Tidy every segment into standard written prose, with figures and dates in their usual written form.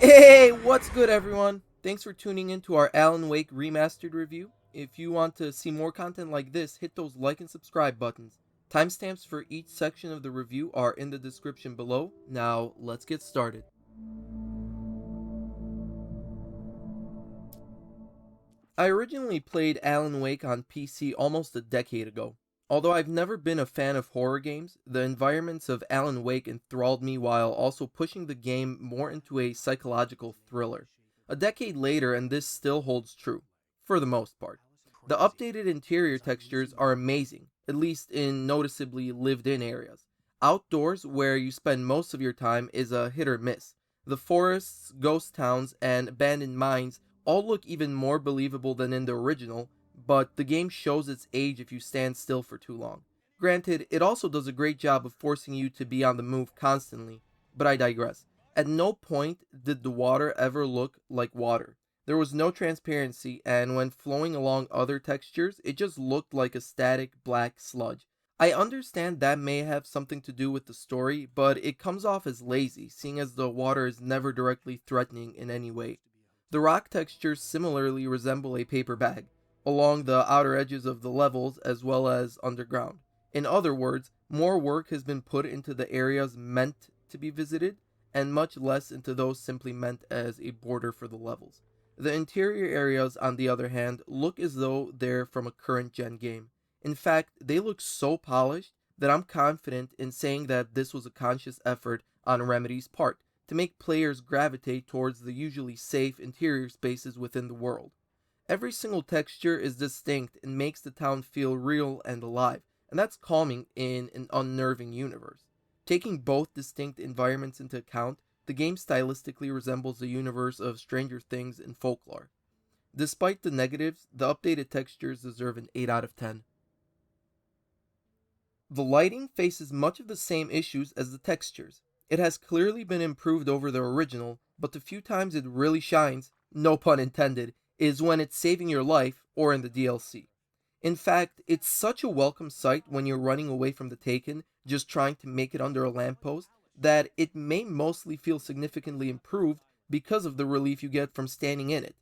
Hey, what's good, everyone? Thanks for tuning in to our Alan Wake Remastered review. If you want to see more content like this, hit those like and subscribe buttons. Timestamps for each section of the review are in the description below. Now, let's get started. I originally played Alan Wake on PC almost a decade ago. Although I've never been a fan of horror games, the environments of Alan Wake enthralled me while also pushing the game more into a psychological thriller. A decade later, and this still holds true, for the most part. The updated interior textures are amazing, at least in noticeably lived in areas. Outdoors, where you spend most of your time, is a hit or miss. The forests, ghost towns, and abandoned mines all look even more believable than in the original, but the game shows its age if you stand still for too long. Granted, it also does a great job of forcing you to be on the move constantly, but I digress. At no point did the water ever look like water. There was no transparency, and when flowing along other textures, it just looked like a static black sludge. I understand that may have something to do with the story, but it comes off as lazy, seeing as the water is never directly threatening in any way. The rock textures similarly resemble a paper bag, along the outer edges of the levels as well as underground. In other words, more work has been put into the areas meant to be visited, and much less into those simply meant as a border for the levels. The interior areas, on the other hand, look as though they're from a current gen game. In fact, they look so polished that I'm confident in saying that this was a conscious effort on Remedy's part to make players gravitate towards the usually safe interior spaces within the world. Every single texture is distinct and makes the town feel real and alive, and that's calming in an unnerving universe. Taking both distinct environments into account, the game stylistically resembles the universe of Stranger Things and folklore. Despite the negatives, the updated textures deserve an 8 out of 10. The lighting faces much of the same issues as the textures. It has clearly been improved over the original, but the few times it really shines, no pun intended, is when it's saving your life or in the DLC. In fact, it's such a welcome sight when you're running away from the Taken, just trying to make it under a lamppost, that it may mostly feel significantly improved because of the relief you get from standing in it.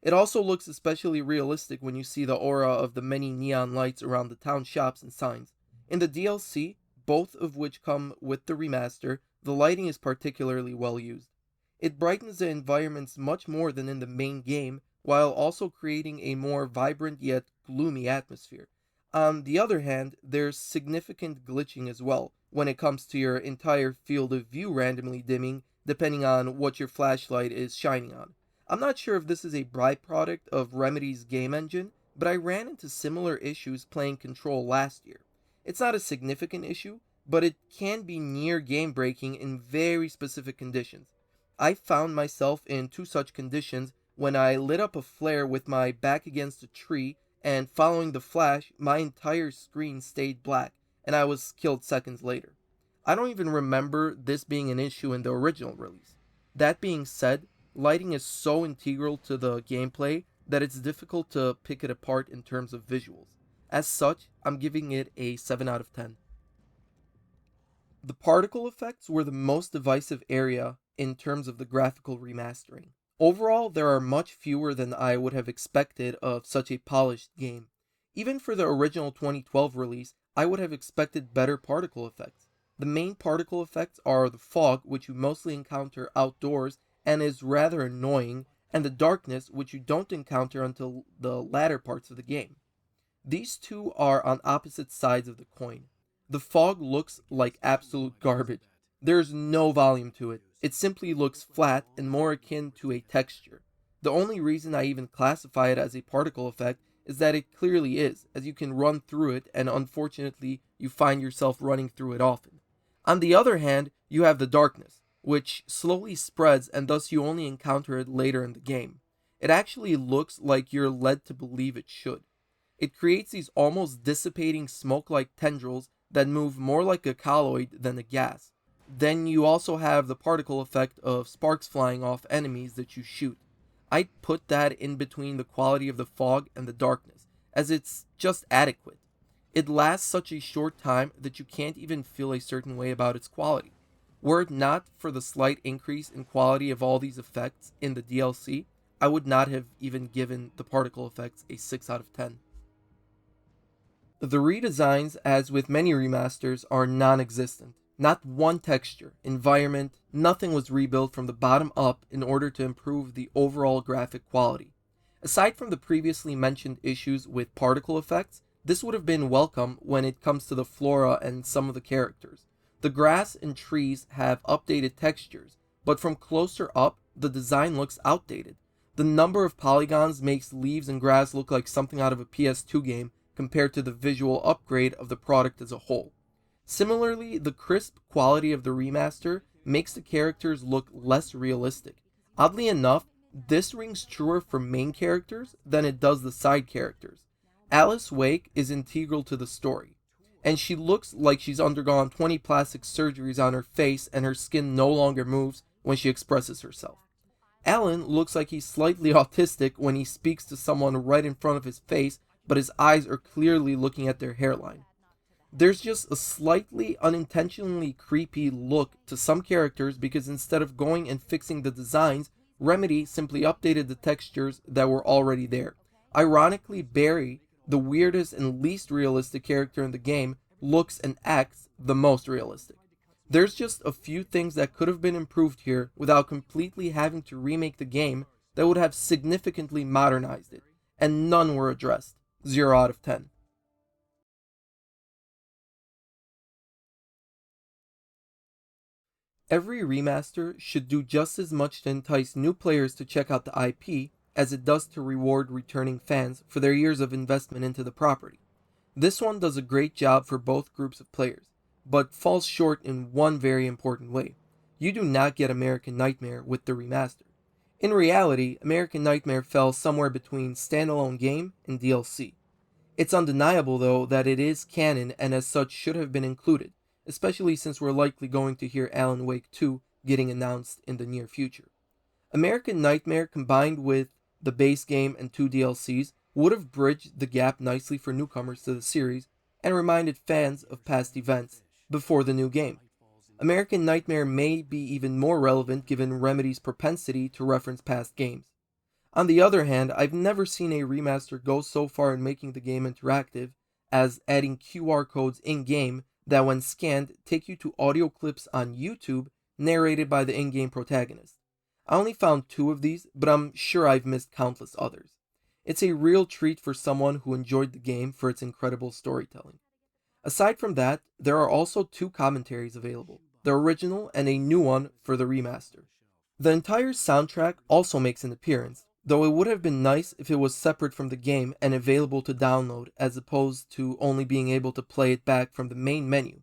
It also looks especially realistic when you see the aura of the many neon lights around the town shops and signs. In the DLC, both of which come with the remaster, the lighting is particularly well used. It brightens the environments much more than in the main game, while also creating a more vibrant yet gloomy atmosphere. On the other hand, there's significant glitching as well when it comes to your entire field of view randomly dimming depending on what your flashlight is shining on. I'm not sure if this is a byproduct of Remedy's game engine, but I ran into similar issues playing Control last year. It's not a significant issue, but it can be near game breaking in very specific conditions. I found myself in two such conditions when I lit up a flare with my back against a tree, and following the flash, my entire screen stayed black, and I was killed seconds later. I don't even remember this being an issue in the original release. That being said, lighting is so integral to the gameplay that it's difficult to pick it apart in terms of visuals. As such, I'm giving it a 7 out of 10. The particle effects were the most divisive area in terms of the graphical remastering. Overall, there are much fewer than I would have expected of such a polished game. Even for the original 2012 release, I would have expected better particle effects. The main particle effects are the fog, which you mostly encounter outdoors and is rather annoying, and the darkness, which you don't encounter until the latter parts of the game. These two are on opposite sides of the coin. The fog looks like absolute garbage. There's no volume to it. It simply looks flat and more akin to a texture. The only reason I even classify it as a particle effect is that it clearly is, as you can run through it, and unfortunately, you find yourself running through it often. On the other hand, you have the darkness, which slowly spreads and thus you only encounter it later in the game. It actually looks like you're led to believe it should. It creates these almost dissipating smoke like tendrils that move more like a colloid than a gas. Then you also have the particle effect of sparks flying off enemies that you shoot. I'd put that in between the quality of the fog and the darkness, as it's just adequate. It lasts such a short time that you can't even feel a certain way about its quality. Were it not for the slight increase in quality of all these effects in the DLC, I would not have even given the particle effects a 6 out of 10. The redesigns, as with many remasters, are non existent. Not one texture, environment, nothing was rebuilt from the bottom up in order to improve the overall graphic quality. Aside from the previously mentioned issues with particle effects, this would have been welcome when it comes to the flora and some of the characters. The grass and trees have updated textures, but from closer up, the design looks outdated. The number of polygons makes leaves and grass look like something out of a PS2 game compared to the visual upgrade of the product as a whole. Similarly, the crisp quality of the remaster makes the characters look less realistic. Oddly enough, this rings truer for main characters than it does the side characters. Alice Wake is integral to the story, and she looks like she's undergone 20 plastic surgeries on her face and her skin no longer moves when she expresses herself. Alan looks like he's slightly autistic when he speaks to someone right in front of his face, but his eyes are clearly looking at their hairline. There's just a slightly unintentionally creepy look to some characters because instead of going and fixing the designs, Remedy simply updated the textures that were already there. Ironically, Barry, the weirdest and least realistic character in the game, looks and acts the most realistic. There's just a few things that could have been improved here without completely having to remake the game that would have significantly modernized it, and none were addressed. 0 out of 10. Every remaster should do just as much to entice new players to check out the IP as it does to reward returning fans for their years of investment into the property. This one does a great job for both groups of players, but falls short in one very important way. You do not get American Nightmare with the remaster. In reality, American Nightmare fell somewhere between standalone game and DLC. It's undeniable, though, that it is canon and as such should have been included, especially since we're likely going to hear Alan Wake 2 getting announced in the near future. American Nightmare combined with the base game and 2 DLCs would have bridged the gap nicely for newcomers to the series and reminded fans of past events before the new game. American Nightmare may be even more relevant given Remedy's propensity to reference past games. On the other hand, I've never seen a remaster go so far in making the game interactive as adding QR codes in-game that when scanned take you to audio clips on YouTube narrated by the in-game protagonist. I only found 2 of these, but I'm sure I've missed countless others. It's a real treat for someone who enjoyed the game for its incredible storytelling. Aside from that, there are also 2 commentaries available, the original and a new one for the remaster. The entire soundtrack also makes an appearance, though it would have been nice if it was separate from the game and available to download as opposed to only being able to play it back from the main menu.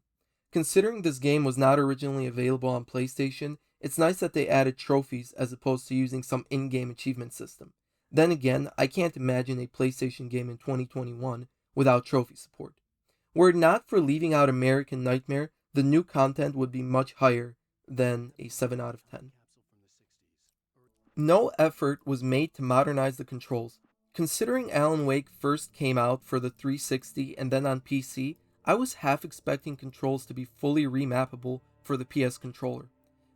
Considering this game was not originally available on PlayStation, it's nice that they added trophies as opposed to using some in-game achievement system. Then again, I can't imagine a PlayStation game in 2021 without trophy support. Were it not for leaving out American Nightmare, the new content would be much higher than a 7 out of 10. No effort was made to modernize the controls. Considering Alan Wake first came out for the 360 and then on PC, I was half expecting controls to be fully remappable for the PS controller.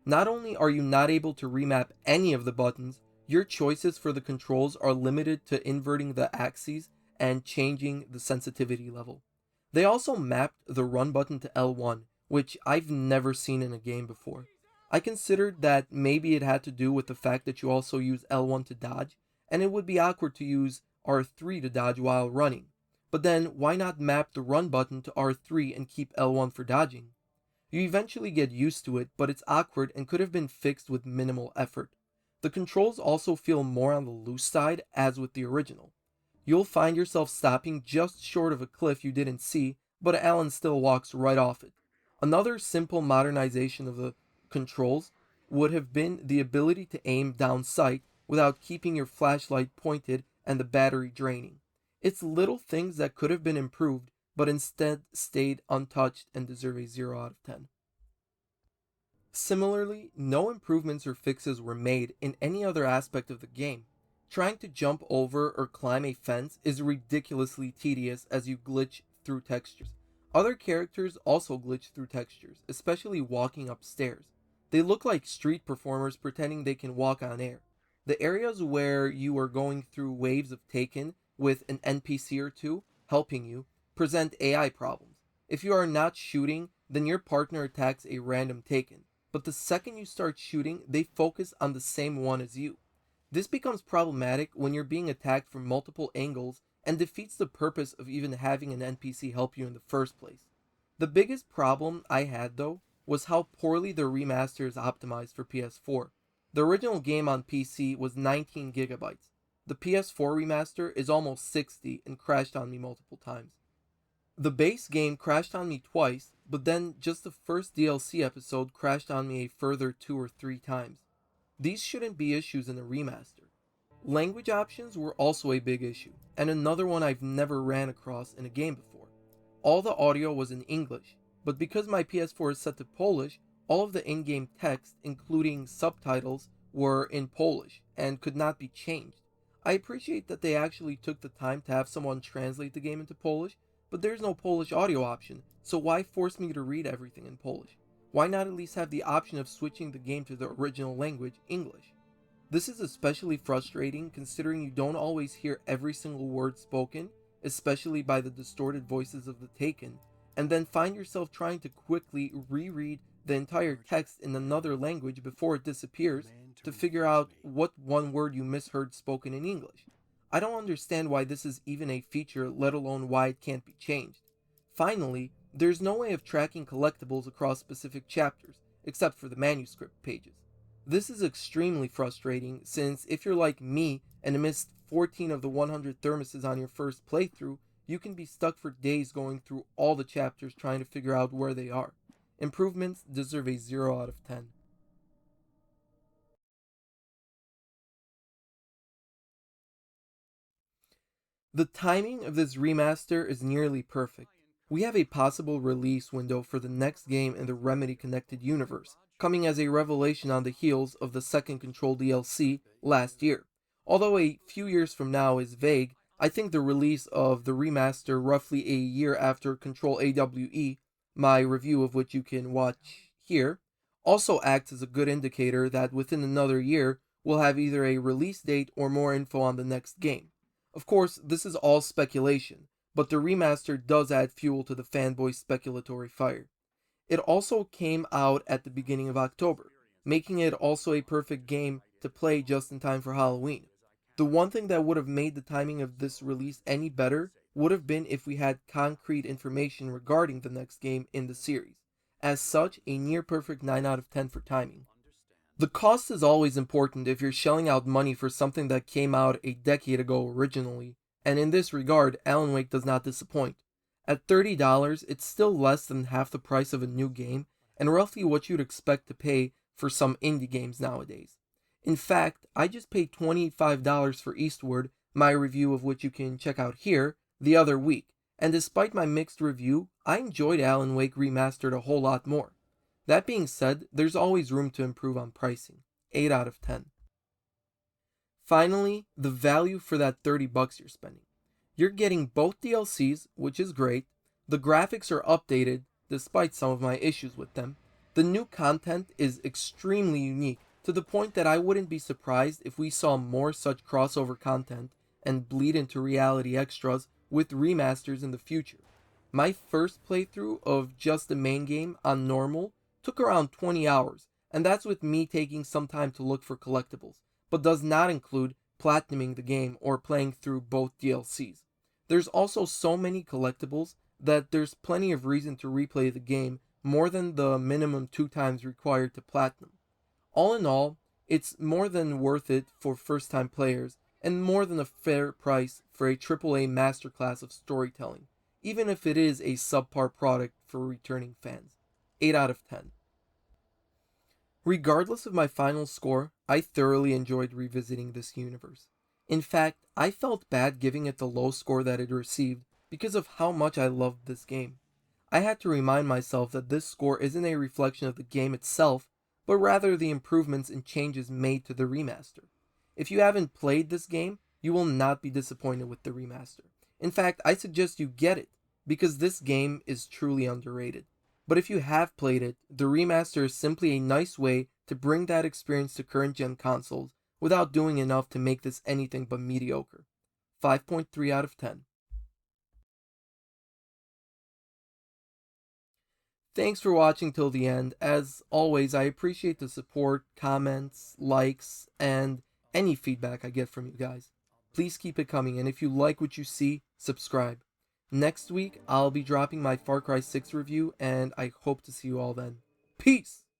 Not only are you not able to remap any of the buttons, your choices for the controls are limited to inverting the axes and changing the sensitivity level. They also mapped the run button to L1, which I've never seen in a game before. I considered that maybe it had to do with the fact that you also use L1 to dodge, and it would be awkward to use R3 to dodge while running. But then, why not map the run button to R3 and keep L1 for dodging? You eventually get used to it, but it's awkward and could have been fixed with minimal effort. The controls also feel more on the loose side as with the original. You'll find yourself stopping just short of a cliff you didn't see, but Alan still walks right off it. Another simple modernization of the controls would have been the ability to aim down sight without keeping your flashlight pointed and the battery draining. It's little things that could have been improved, but instead stayed untouched and deserve a 0 out of 10. Similarly, no improvements or fixes were made in any other aspect of the game. Trying to jump over or climb a fence is ridiculously tedious as you glitch through textures. Other characters also glitch through textures, especially walking upstairs. They look like street performers pretending they can walk on air. The areas where you are going through waves of Taken with an NPC or two helping you present AI problems. If you are not shooting, then your partner attacks a random Taken, but the second you start shooting, they focus on the same one as you. This becomes problematic when you're being attacked from multiple angles and defeats the purpose of even having an NPC help you in the first place. The biggest problem I had, though, was how poorly the remaster is optimized for PS4. The original game on PC was 19 gigabytes. The PS4 remaster is almost 60 and crashed on me multiple times. The base game crashed on me twice, but then just the first DLC episode crashed on me a further 2 or 3 times. These shouldn't be issues in a remaster. Language options were also a big issue, and another one I've never ran across in a game before. All the audio was in English, but because my PS4 is set to Polish, all of the in-game text, including subtitles, were in Polish and could not be changed. I appreciate that they actually took the time to have someone translate the game into Polish, but there's no Polish audio option, so why force me to read everything in Polish? Why not at least have the option of switching the game to the original language, English? This is especially frustrating considering you don't always hear every single word spoken, especially by the distorted voices of the Taken, and then find yourself trying to quickly reread the entire text in another language before it disappears to figure out what one word you misheard spoken in English. I don't understand why this is even a feature, let alone why it can't be changed. Finally, there's no way of tracking collectibles across specific chapters, except for the manuscript pages. This is extremely frustrating since if you're like me and missed 14 of the 100 thermoses on your first playthrough, you can be stuck for days going through all the chapters trying to figure out where they are. Improvements deserve a 0 out of 10. The timing of this remaster is nearly perfect. We have a possible release window for the next game in the Remedy connected universe, coming as a revelation on the heels of the second Control DLC last year. Although a few years from now is vague, I think the release of the remaster roughly a year after Control AWE, my review of which you can watch here, also acts as a good indicator that within another year we'll have either a release date or more info on the next game. Of course, this is all speculation, but the remaster does add fuel to the fanboy speculatory fire. It also came out at the beginning of October, making it also a perfect game to play just in time for Halloween. The one thing that would have made the timing of this release any better would have been if we had concrete information regarding the next game in the series. As such, a near perfect 9 out of 10 for timing. The cost is always important if you're shelling out money for something that came out a decade ago originally, and in this regard, Alan Wake does not disappoint. At $30, it's still less than half the price of a new game, and roughly what you'd expect to pay for some indie games nowadays. In fact, I just paid $25 for Eastward, my review of which you can check out here, the other week, and despite my mixed review, I enjoyed Alan Wake Remastered a whole lot more. That being said, there's always room to improve on pricing. 8 out of 10. Finally, the value for that $30 you're spending. You're getting both DLCs, which is great. The graphics are updated, despite some of my issues with them. The new content is extremely unique, to the point that I wouldn't be surprised if we saw more such crossover content and bleed into reality extras with remasters in the future. My first playthrough of just the main game on normal took around 20 hours, and that's with me taking some time to look for collectibles, but does not include platinuming the game or playing through both DLCs. There's also so many collectibles that there's plenty of reason to replay the game more than the minimum 2 times required to platinum. All in all, it's more than worth it for first time players and more than a fair price for a AAA masterclass of storytelling, even if it is a subpar product for returning fans. 8 out of 10. Regardless of my final score, I thoroughly enjoyed revisiting this universe. In fact, I felt bad giving it the low score that it received because of how much I loved this game. I had to remind myself that this score isn't a reflection of the game itself, but rather the improvements and changes made to the remaster. If you haven't played this game, you will not be disappointed with the remaster. In fact, I suggest you get it, because this game is truly underrated. But if you have played it, the remaster is simply a nice way to bring that experience to current gen consoles without doing enough to make this anything but mediocre. 5.3 out of 10. Thanks for watching till the end. As always, I appreciate the support, comments, likes, and any feedback I get from you guys. Please keep it coming, and if you like what you see, subscribe. Next week, I'll be dropping my Far Cry 6 review, and I hope to see you all then. Peace!